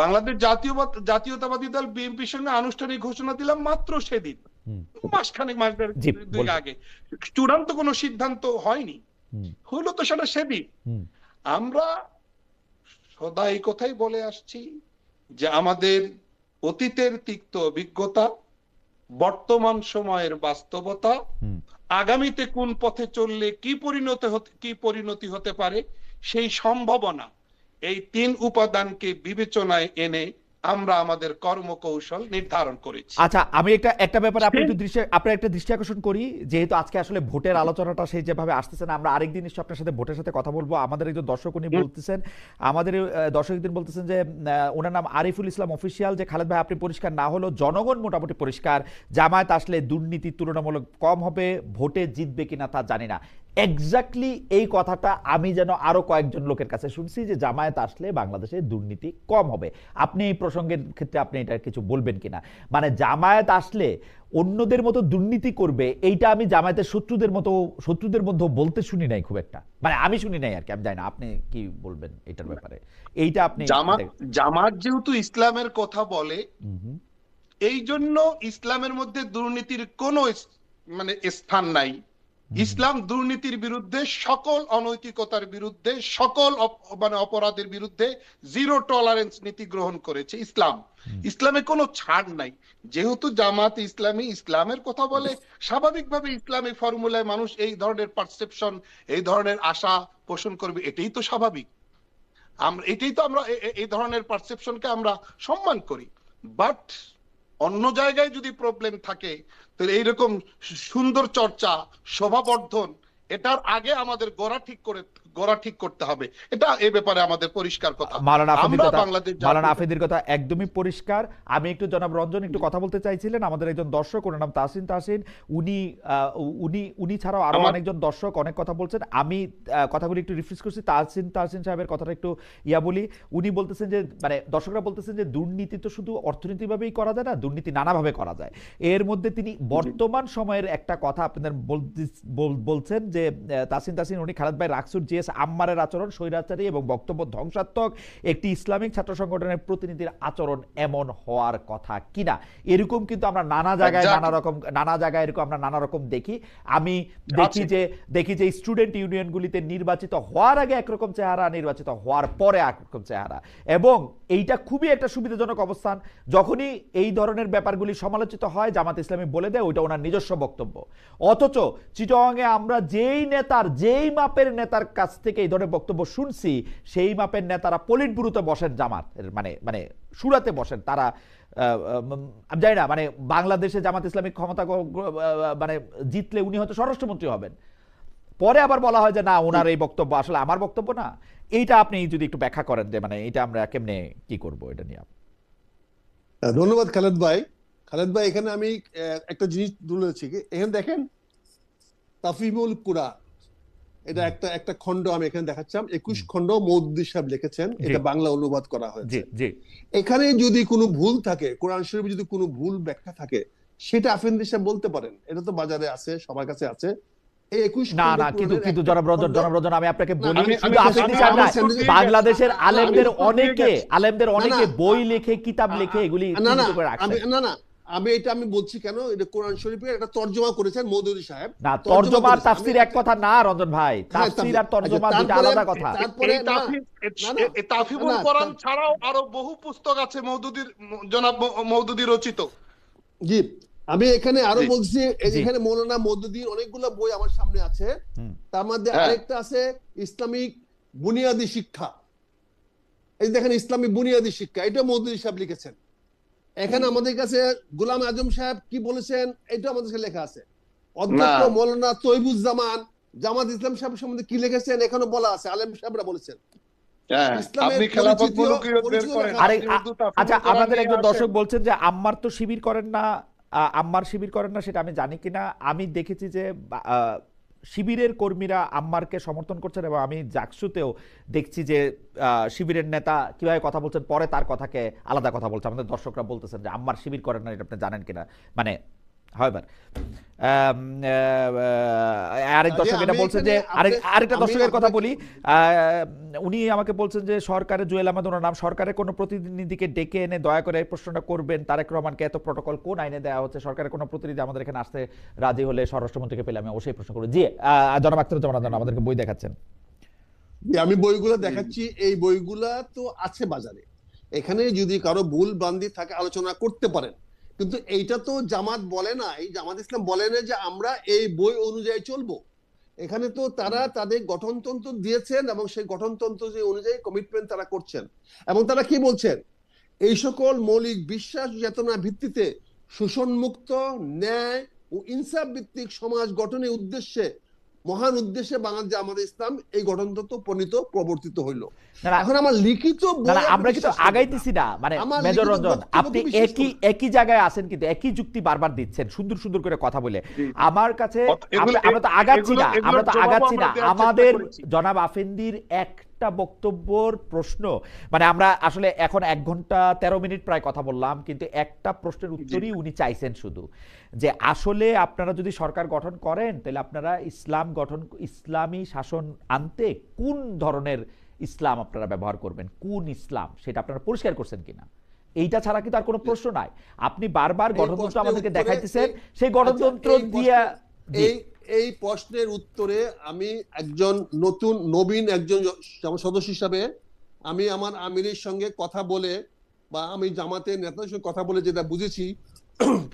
বাংলাদেশ জাতীয়তাবাদী দল বিএনপির সঙ্গে আনুষ্ঠানিক ঘোষণা দিলাম মাত্র সেদিন, মাসখানেক মাস দুই আগে। চূড়ান্ত কোনো সিদ্ধান্ত হয়নি, হলো তো সেটা সেদিন। আমরা সদা এই কথাই বলে আসছি যে আমাদের অতীতের তিক্ত অভিজ্ঞতা, বর্তমান সময়ের বাস্তবতা, আগামীতে কোন পথে চললে কি পরিণতি হতে পারে সেই সম্ভাবনা, এই 3 উপাদানকে বিবেচনায় এনে আমরা আমাদের কর্মকৌশল নির্ধারণ করেছি। আচ্ছা, আমি একটা ব্যাপারে আপনার একটা দৃষ্টি আকর্ষণ করি। যেহেতু আজকে আসলে ভোটের আলোচনাটা সেই যেভাবে আসতেছে না, আমরা আরেকদিন নিশ্চয় আপনার সাথে ভোটের সাথে কথা বলবো। আমাদের একজন দর্শক উনি বলতেছেন, আমাদের দর্শক একদিন বলতেছেন যে ওনার নাম আরিফুল ইসলাম অফিসিয়াল, যে খালেদ ভাই আপনি পরিষ্কার না হলেও জনগণ মোটামুটি পরিষ্কার, জামায়াত আসলে দুর্নীতি তুলনামূলক কম হবে, ভোটে জিতবে কিনা তা জানি না। এক্স্যাক্টলি এই কথাটা আমি যেন আরো কয়েকজন লোকের কাছে শুনছি যে জামায়াত আসলে বাংলাদেশে দুর্নীতি কম হবে। আপনি এই প্রসঙ্গের ক্ষেত্রে আপনি এটা কিছু বলবেন কিনা? মানে জামায়াত আসলে অন্যদের মতো দুর্নীতি করবে, এইটা আমি জামায়াতের শত্রুদের মধ্যে বলতে শুনি নাই খুব একটা, মানে আমি শুনি নাই আর কি, আমি জানি না আপনি কি বলবেন এটার ব্যাপারে। এইটা আপনি জামাত যেহেতু ইসলামের কথা বলে, এই জন্য ইসলামের মধ্যে দুর্নীতির কোনো মানে স্থান নাই। ইসলাম দুর্নীতির বিরুদ্ধে, সকল অনৈতিকতার বিরুদ্ধে, সকল মানে অপরাধের বিরুদ্ধে জিরো টলারেন্স নীতি গ্রহণ করেছে ইসলামে কোনো ছাড় নাই। যেহেতু জামাত ইসলামী ইসলামের কথা বলে, স্বাভাবিকভাবে ইসলামী ফর্মুলায় মানুষ এই ধরনের পারসেপশন, এই ধরনের আশা পোষণ করবে, এটাই তো স্বাভাবিক। আমরা এই ধরনের পারসেপশনকে আমরা সম্মান করি। বাট অন্য জায়গায় যদি প্রবলেম থাকে, তাহলে এইরকম সুন্দর চর্চা, শোভাবর্ধন, এটার আগে আমাদের গোড়া ঠিক করতে হবে। এটা এই ব্যাপারে আমাদের পরিষ্কার কথা। মাওলানা আফেদির কথা একদমই পরিষ্কার। আমি একটু জনাব রঞ্জন একটু কথা বলতে চাইছিলেন, আমাদের একজন দর্শক, ওনার নাম তাহসিন। উনি ছাড়াও আরো অনেকজন দর্শক অনেক কথা বলছেন। আমি কথাগুলি একটু রিফ্রেশ করছি। তাহসিন সাহেবের কথাটা একটু বলি। উনি বলতেছেন যে মানে দর্শকরা বলতেছেন যে দুর্নীতি তো শুধু অর্থনীতিভাবেই করা যায় না, দুর্নীতি নানাভাবে করা যায়। এর মধ্যে তিনি বর্তমান সময়ের একটা কথা আপনাদের বলছেন যে তাহসিন উনি খালেদ ভাই রাকসুর জিএস আম্মারের আচরণ স্বৈরাচারী এবং বক্তব্য ধ্বংসাত্মক একটি ইসলামিক ছাত্র সংগঠনের প্রতিনিধির আচরণ এমন হওয়ার কথা কিনা। এরকম কিন্তু আমরা নানা জায়গায় এরকম আমরা নানা রকম দেখি। আমি দেখি যে স্টুডেন্ট ইউনিয়নগুলিতে নির্বাচিত হওয়ার আগে একরকম চেহারা, নির্বাচিত হওয়ার পরে একরকম চেহারা, এবং এইটা খুবই একটা সুবিধাজনক অবস্থান। যখনই এই ধরনের ব্যাপারগুলি সমালোচিত হয়, জামাত ইসলামী বলে দেয় ওইটা ওনার নিজস্ব বক্তব্য। অথচ চিটাগাংয়ে আমরা যেই মাপের নেতার কাছ থেকে এই ধরনের বক্তব্য শুনছি, সেই মাপের নেতারা পলিট ব্যুরোতে বসেন, জামাত মানে শুরাতে বসেন। তারা আমি জানি না, মানে বাংলাদেশে জামাত ইসলামিক ক্ষমতা মানে জিতলে উনি হয়তো স্বরাষ্ট্রমন্ত্রী হবেন। পরে আবার বলা হয় যে না, ওনার এই বক্তব্য আসলে আমার বক্তব্য না। এইটা আপনি যদি একটু ব্যাখ্যা করেন যে মানে এটা আমরা কেমনে কি করব এটা নিয়ে। ধন্যবাদ খালেদ ভাই। এখানে আমি একটা জিনিস তুলেছি, এখানে দেখেন তাফহিমুল কুরআন, এটা একটা খণ্ড আমি এখানে দেখাচ্ছিলাম, 21 খণ্ড মওদুদী সাহেব লিখেছেন, এটা বাংলা অনুবাদ করা হয়েছে। এখানে যদি কোনো ভুল থাকে, কোরআন শরীফে যদি কোনো ভুল ব্যাখ্যা থাকে, সেটা আফেন্দি সাহেব বলতে পারেন, এটা তো বাজারে আছে, সবার কাছে আছে। কিন্তু জনাব রঞ্জন আমি আপনাকে বলি, বাংলাদেশের আলেমদের অনেকে বই লিখে, কিতাব লিখে এগুলি আমি বলছি কেন, এটা কোরআন শরীফের একটা তরজমা করেছেন মওদুদী সাহেব। না, তরজমা আর তাফসীর এক কথা না রঞ্জন ভাই, তাফসীর আর তরজমা দুটো আলাদা কথা। তাফহিমুল কোরআন ছাড়াও আরো বহু পুস্তক আছে জনাব মওদুদী রচিত। জি, আমি এখানে আরো বলছি, এখানে মৌলানা মওদুদীর অনেকগুলো বই আমার সামনে আছে। তার মধ্যে আরেকটা আছে ইসলামিক বুনিয়াদী শিক্ষা। এই দেখেন ইসলামিক বুনিয়াদী শিক্ষা, এটা মওদুদী সাহেব লিখেছেন। এখানে আমাদের কাছে গোলাম আজম সাহেব কি বলেছেন, এটা আমাদের কাছে লেখা আছে। অধ্যক্ষ মৌলানা তৈবুজ্জামান জামাত ইসলাম সাহেব সম্বন্ধে কি লিখেছেন এখানে বলা আছে, আলেম সাহেবরা বলেছেন। আচ্ছা, আমাদের একজন দর্শক বলছেন যে আম্মার তো শিবির করেন না, সেটা আমি জানি কিনা। আমি দেখেছি যে শিবিরের কর্মীরা আম্মারকে সমর্থন করছেন, এবং আমি জাকসুতেও দেখছি যে শিবিরের নেতা কিভাবে কথা বলছেন, পরে তার কথাকে আলাদা কথা বলছে। আমাদের দর্শকরা বলতেছেন যে আম্মার শিবির করেন না, এটা আপনি জানেন কিনা, মানে হয়বার আরেক দর্শক এটা বলছেন যে আরেকটা দর্শকের কথা বলি, উনি আমাকে বলছেন যে সরকারের, জুয়েল আহমেদ ওনার নাম, সরকারের কোনো প্রতিনিধিকে ডেকে এনে দয়া করে এই প্রশ্নটা করবেন, তারেক রহমানকে এত প্রটোকল কোন আইনে দেওয়া হচ্ছে, সরকারের কোনো প্রতিনিধি আমাদের এখানে আসতে রাজি হলে স্বরাষ্ট্রমন্ত্রীকে পেলে আমি অবশ্যই প্রশ্ন করব। জি, জনাব আখতারুজ্জামান আমাদেরকে বই দেখাচ্ছেন। আমি বইগুলো দেখাচ্ছি, এই বইগুলা তো আছে বাজারে, এখানে যদি কারো ভুল ভ্রান্তি থাকে আলোচনা করতে পারেন, কিন্তু এইটা তো জামাত বলে না, এই জামাত ইসলাম বলে না যে আমরা এই বই অনুযায়ী চলবো। এখানে তো তারা তাদের গঠনতন্ত্র দিয়েছেন এবং সেই গঠনতন্ত্র যে অনুযায়ী কমিটমেন্ট তারা করছেন, এবং তারা কি বলছেন, এই সকল মৌলিক বিশ্বাস চেতনা ভিত্তিতে শোষণমুক্ত, ন্যায় ও ইনসাফ ভিত্তিক সমাজ গঠনের উদ্দেশ্যে, মহান উদ্দেশ্যে বাংলাদেশ জামাত ইসলাম এই গঠনতন্ত্র প্রবর্তিত হইল। এখন আমার লিখিত আমরা কিন্তু আগাইতেছি না, মানে মেজর রঞ্জন আপনি একই জায়গায় আছেন, কিন্তু একই যুক্তি বারবার দিচ্ছেন সুন্দর সুন্দর করে কথা বলে। আমার কাছে আমরা তো আগাচ্ছি না, আমাদের জনাব আফেন্দির একটা বক্তব্যর প্রশ্ন, মানে আমরা আসলে এখন 1 ঘন্টা 13 মিনিট প্রায় কথা বললাম, কিন্তু একটা প্রশ্নের উত্তরই উনি চাইছেন শুধু, যে আসলে আপনারা যদি সরকার গঠন করেন তাহলে আপনারা ইসলামী শাসন আনতে কোন ধরনের ইসলাম আপনারা ব্যবহার করবেন, কোন ইসলাম সেটা আপনারা পরিষ্কার করছেন কিনা। এইটা ছাড়া কিন্তু আর কোনো প্রশ্ন নাই। আপনি বারবার গঠনতন্ত্র আমাদেরকে দেখাইতেছেন, সেই গঠনতন্ত্র দিয়ে এই প্রশ্নের উত্তরে আমি একজন নবীন একজন সদস্য হিসাবে আমি আমার আমিরের সঙ্গে কথা বলে বা আমি জামাতের নেতাদের সঙ্গে কথা বলে যেটা বুঝেছি,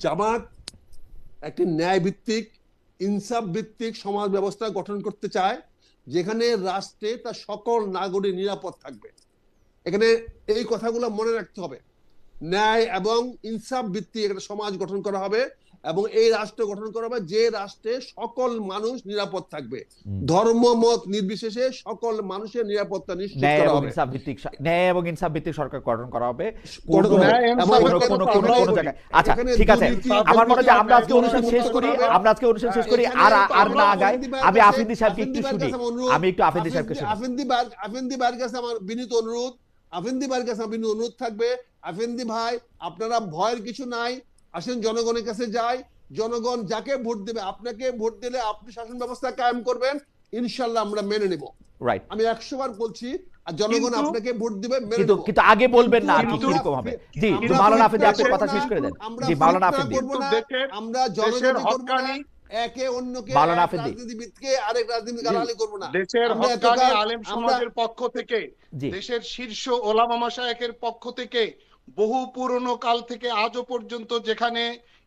জামাত একটি ন্যায় ভিত্তিক, ইনসাফ ভিত্তিক সমাজ ব্যবস্থা গঠন করতে চায়, যেখানে রাষ্ট্রে তার সকল নাগরিক নিরাপদ থাকবে। এখানে এই কথাগুলো মনে রাখতে হবে, ন্যায় এবং ইনসাফ ভিত্তিক একটা সমাজ গঠন করা হবে, এবং এই রাষ্ট্র গঠন করা হবে যে রাষ্ট্রে সকল মানুষ নিরাপদ থাকবে, ধর্ম মত নির্বিশেষে সকল মানুষের নিরাপত্তা নিশ্চিত করা হবে, ন্যায় এবং ইনসাফ ভিত্তিক সরকার গঠন করা হবে। আচ্ছা ঠিক আছে, আমার মনে হয় আমরা আজকে অনুষ্ঠান শেষ করি, আর না আগাই। আমি আফেন্দি সাহেবকে একটু শুনি, আফেন্দি সাহেবকে শুনি। আফেন্দি ভাইয়ের কাছে আমার বিনীত অনুরোধ থাকবে, আফেন্দি ভাই আপনারা ভয়ের কিছু নাই, আসেন জনগণের কাছে যাই, জনগণ যাকে ভোট দেবে, আপনাকে ভোট দিলে আপনি শাসন ব্যবস্থা কায়েম করবেন, ইনশাআল্লাহ আমরা মেনে নেব। রাইট, আমি 100 বার বলছি, আর জনগণ আপনাকে ভোট দিবে, কিন্তু আগে বলবেন না আর কি কিরকম হবে। জি, মাওলানা আফেদি আপনি কথা শেষ করে দেন। জি, মাওলানা আফেদি। আমরা জনগণ করব না, একে অন্যকে রাজনীতিবিদকে আরেক রাজনীতি গালাগালি করব না। দেশের হক্কানি আলেম সমাজের পক্ষ থেকে, দেশের শীর্ষ ওলামা মাশায়েখের পক্ষ থেকে বহু পুরনো কাল থেকে আজও পর্যন্ত যেখানে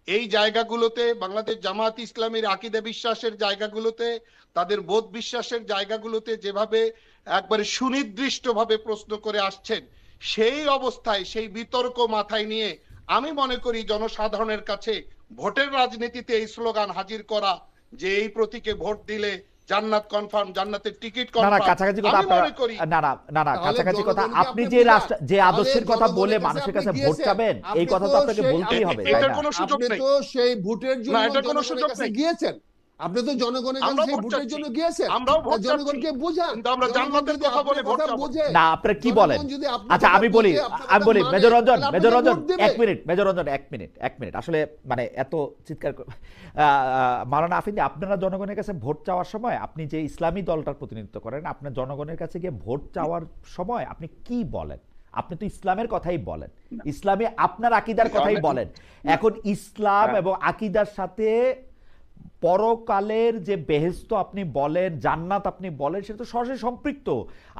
এই জায়গাগুলোতে বাংলাদেশ জামাত ইসলামীর আকীদা বিশ্বাসের জায়গাগুলোতে, তাদের বোধ বিশ্বাসের জায়গাগুলোতে যেভাবে একবারে সুনির্দিষ্টভাবে প্রশ্ন করে আসছেন, সেই অবস্থায় সেই বিতর্ক মাথায় নিয়ে আমি মনে করি জনসাধারণের কাছে ভোটের রাজনীতিতে এই স্লোগান হাজির করা যে এই প্রতীকে ভোট দিলে জান্নাত কনফার্ম, জান্নাতের টিকিট কনফার্ম, কাছাকাছি কথা না কাছাকাছি কথা, আপনি যে আদর্শের কথা বলে মানুষের কাছে ভোট চাবেন, এই কথা তো আপনাকে বলতেই হবে। এটার কোনো সুযোগ নেই, তো সেই ভোটের জন্য এটার কোনো সুযোগ নেই। গিয়েছেন আপনি, তো জনগণের কাছে সেই ভোটের জন্য গিয়েছেন, আমরাও ভোট জনগণকে বুঝান, কিন্তু আমরা জান্নাতের কথা বলে ভোট চাবো না। আপনারা কি বলেন? আচ্ছা আমি বলি major Ranjan 1 minute, major Ranjan 1 minute, আসলে মানে এত চিৎকার মাওলানা আফেদি, আপনারা জনগণের কাছে ভোট চাওয়ার সময়, আপনি যে ইসলামী দলটার প্রতিনিধিত্ব করেন, আপনার জনগণের কাছে গিয়ে ভোট চাওয়ার সময় আপনি কি বলেন? আপনি তো ইসলামের কথাই বলেন, ইসলামে আপনার আকীদার কথাই বলেন। এখন ইসলাম এবং আকীদার সাথে পরকালের যে বেহেশত আপনি বলেন, জান্নাত আপনি বলেন, সেটা তো সরাসরি সম্পৃক্ত।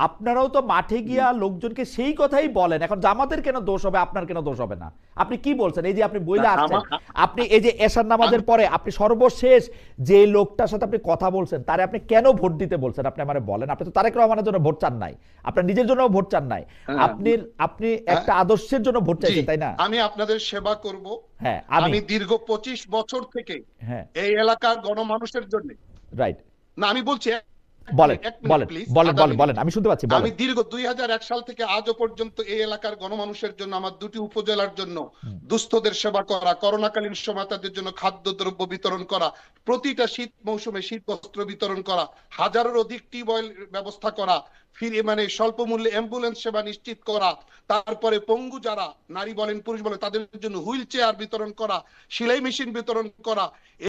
আপনারাও তো মাঠে গিয়া লোকজনকে সেই কথাই বলেন। এখন জামাতের কেন দোষ হবে, আপনার কেন দোষ হবে না? আপনি কি বলছেন? এই যে আপনি বইলে আসছেন, আপনি এই যে এশার নামাজের পরে আপনি সর্বশেষ যে লোকটার সাথে আপনি কথা বলছেন, তারে আপনি কেন ভোট দিতে বলছেন? আপনি আমারে বলেন। আপনি তো তারেক রহমানের জন্য ভোট চান নাই, আপনার নিজের জন্য ভোট চান নাই, আপনি একটা আদর্শের জন্য ভোট চাইছেন, তাই না? আমি আপনাদের সেবা করব। হ্যাঁ, আমি দীর্ঘ 25 বছর থেকে এই এলাকার গণমানুষের জন্য, রাইট না আমি বলছি বলেন বলেন প্লিজ, বলেন বলেন বলেন, আমি শুনতে পাচ্ছি, আমি বলেন। দীর্ঘ 2001 সাল থেকে আজও পর্যন্ত এই এলাকার গণমানুষের জন্য, আমার 2টি উপজেলার জন্য দুস্থদের সেবা করা, করোনাকালীন সময় তাদের জন্য খাদ্যদ্রব্য বিতরণ করা, প্রতিটা শীত মৌসুমে শীত বস্ত্র বিতরণ করা, হাজারের অধিক টিউবওয়েল ব্যবস্থা করা, ফিরে মানে স্বল্প মূল্যে অ্যাম্বুলেন্স সেবা নিশ্চিত করা, তারপরে পঙ্গু যারা নারী বলেন পুরুষ বলেন তাদের জন্য হুইল চেয়ার বিতরণ করা, সেলাই মেশিন বিতরণ করা,